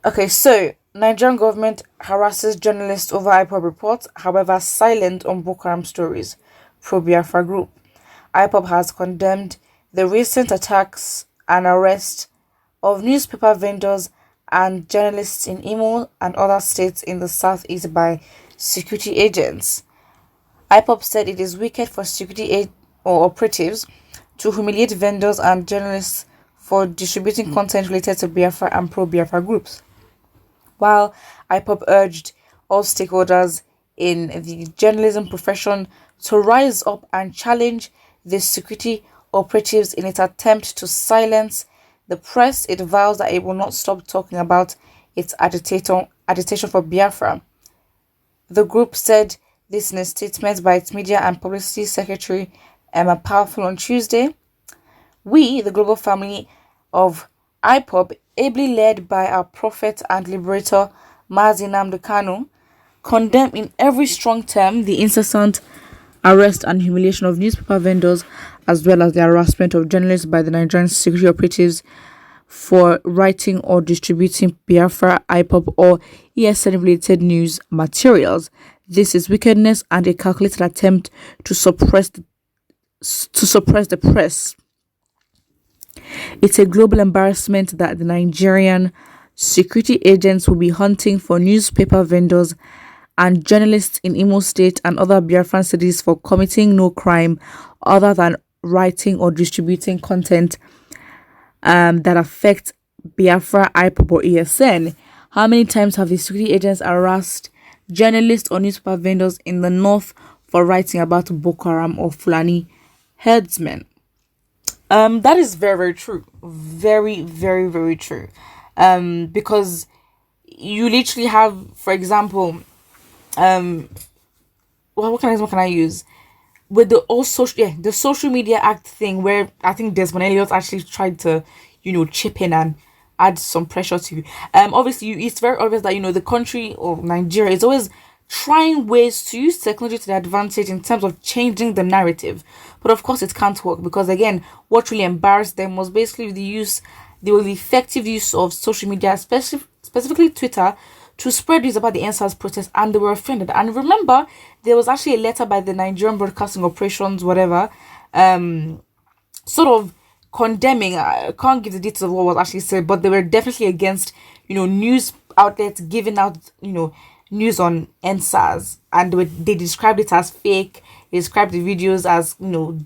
Okay, so Nigerian government harasses journalists over IPOB reports, however silent on Boko Haram stories. Pro-Biafra group. IPOB has condemned the recent attacks and arrest of newspaper vendors and journalists in Imo and other states in the southeast by security agents. IPOB said it is wicked for security or operatives to humiliate vendors and journalists for distributing content related to Biafra and pro-Biafra groups, while IPOB urged all stakeholders in the journalism profession to rise up and challenge the security operatives in its attempt to silence the press. It vows that it will not stop talking about its agitation for Biafra. The group said this in a statement by its media and publicity secretary Emma Powerful on Tuesday. We, the global family of IPOB, ably led by our prophet and liberator Mazi Nnamdi Kanu, condemn in every strong term the incessant arrest and humiliation of newspaper vendors, as well as the harassment of journalists by the Nigerian security operatives for writing or distributing Biafra, IPOB, or ESN-related news materials. This is wickedness and a calculated attempt to suppress the press. It's a global embarrassment that the Nigerian security agents will be hunting for newspaper vendors and journalists in Imo State and other Biafran cities for committing no crime other than writing or distributing content that affects Biafra, IPOB, or ESN. How many times have the security agents harassed journalists or newspaper vendors in the north for writing about Boko Haram or Fulani herdsmen? That is very, very true. Very, very, very true. Because you literally have, for example, what can I use? With the social media act thing, where I think Desmond Elliott actually tried to, chip in and add some pressure to. Obviously, it's very obvious that the country or Nigeria is always trying ways to use technology to their advantage in terms of changing the narrative, but of course it can't work because again, what really embarrassed them was basically the effective use of social media, specifically Twitter, to spread news about the NSAS protest, and they were offended. And remember, there was actually a letter by the Nigerian Broadcasting Operations, whatever, sort of condemning. I can't give the details of what was actually said, but they were definitely against, news outlets giving out, news on NSAS, and they described it as fake. They described the videos as,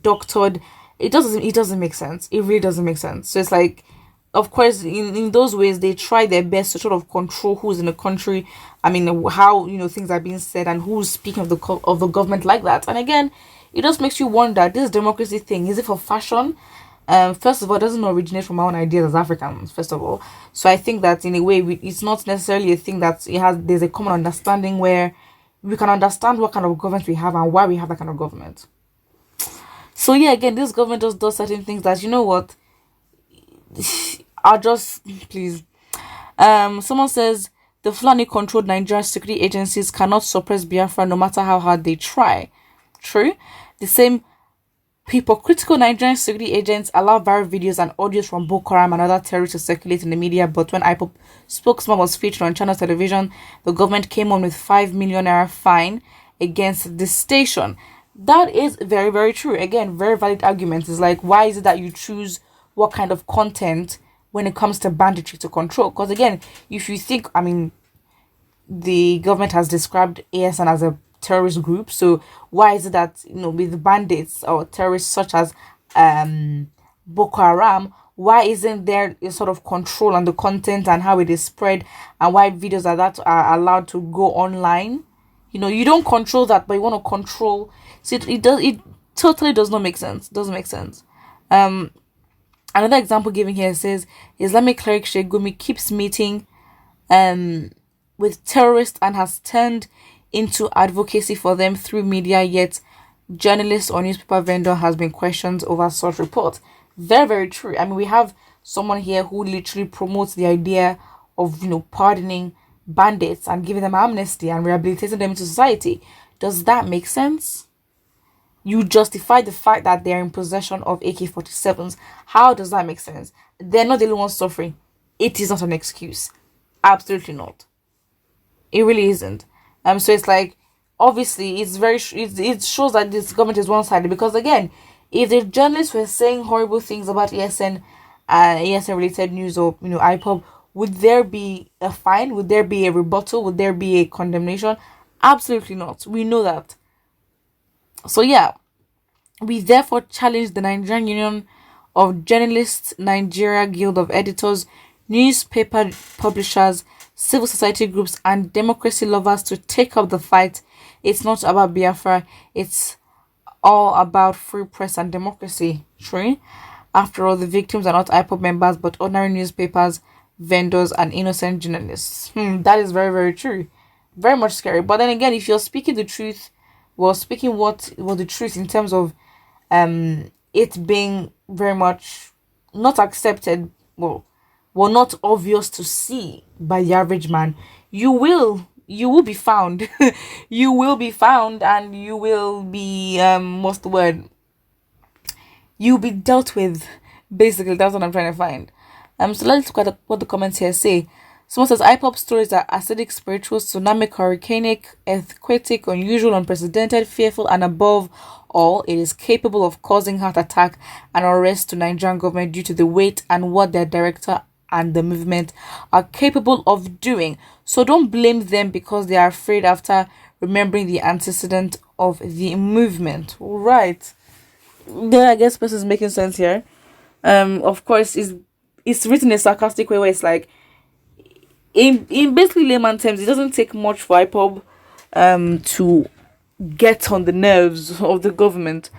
doctored. It doesn't make sense. It really doesn't make sense. So it's like, of course, in those ways, they try their best to sort of control who's in the country. I mean, how, things are being said and who's speaking of the government like that. And again, it just makes you wonder, this democracy thing, is it for fashion? First of all, it doesn't originate from our own ideas as Africans, first of all. So I think that in a way, it's not necessarily a thing that there's a common understanding where we can understand what kind of government we have and why we have that kind of government. So yeah, again, this government just does certain things that, what, I'll just, please. Someone says, the Fulani-controlled Nigerian security agencies cannot suppress Biafra no matter how hard they try. True. The same hypocritical Nigerian security agents allow viral videos and audios from Boko Haram and other terrorists to circulate in the media, but when IPOB spokesman was featured on channel television, the government came on with 5 million naira fine against this station. That is very, very true. Again, very valid argument. It's like, why is it that you choose what kind of content when it comes to banditry to control? Because again, if you think, the government has described ASN as a terrorist group, so why is it that with bandits or terrorists such as Boko Haram, why isn't there a sort of control on the content and how it is spread, and why videos like that are allowed to go online? You don't control that, but you want to control. So it totally does not make sense. Doesn't make sense. Another example given here says Islamic cleric Sheikh Gumi keeps meeting with terrorists and has turned into advocacy for them through media, yet journalist or newspaper vendor has been questioned over such reports. Very, very true. We have someone here who literally promotes the idea of, pardoning bandits and giving them amnesty and rehabilitating them into society. Does that make sense? You justify the fact that they're in possession of AK-47s. How does that make sense? They're not the only ones suffering. It is not an excuse. Absolutely not. It really isn't. So it's like, obviously it's it shows that this government is one-sided, because again, if the journalists were saying horrible things about ESN and ESN related news, or IPOB, would there be a fine? Would there be a rebuttal? Would there be a condemnation? Absolutely not. We know that. So yeah, we therefore challenge the Nigerian Union of Journalists, Nigeria Guild of Editors, newspaper publishers, civil society groups, and democracy lovers to take up the fight. It's not about Biafra, it's all about free press and democracy. True. After all, the victims are not IPOB members, but ordinary newspapers, vendors, and innocent journalists. That is very, very true. Very much scary. But then again, if you're speaking the truth, well, speaking what the truth in terms of it being very much not accepted, not obvious to see by the average man, you will be found. You will be found, and you will be what's the word, you'll be dealt with. Basically, that's what I'm trying to find. So let's look at what the comments here say. Someone says IPOP stories are acidic, spiritual, tsunamic, hurricanic, earthquake, unusual, unprecedented, fearful, and above all, it is capable of causing heart attack and arrest to Nigerian government due to the weight and what their director and the movement are capable of doing. So don't blame them because they are afraid after remembering the antecedent of the movement. Right. Yeah, I guess this is making sense here. Of course, it's written in a sarcastic way where it's like, in basically layman terms, it doesn't take much for IPOB to get on the nerves of the government.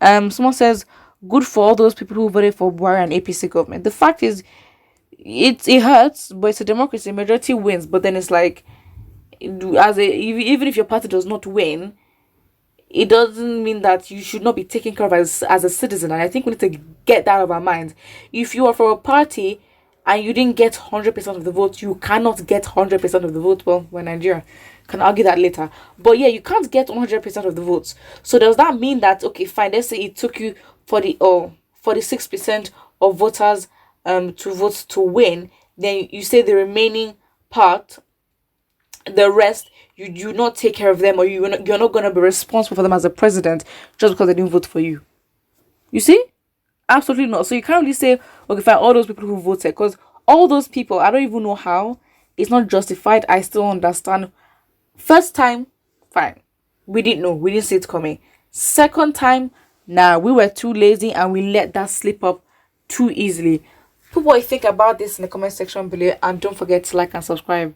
Someone says, good for all those people who voted for Buhari and APC government. The fact is, it hurts, but it's a democracy. Majority wins, but then it's like, even if your party does not win, it doesn't mean that you should not be taken care of as a citizen. And I think we need to get that out of our minds. If you are for a party and you didn't get 100% of the vote, you cannot get 100% of the vote. Well, we're Nigeria. Can argue that later. But yeah, you can't get 100% of the votes. So does that mean that, okay, fine, let's say it took you 46% of voters to vote to win, then you say the remaining part, the rest, you do not take care of them, or you're not going to be responsible for them as a president just because they didn't vote for you. You see? Absolutely not. So you can't really say, okay, fine, all those people who voted, because all those people, I don't even know how, it's not justified. I still understand. First time, fine, we didn't know, we didn't see it coming. Second time, nah, we were too lazy and we let that slip up too easily. Put what you think about this in the comment section below, and don't forget to like and subscribe.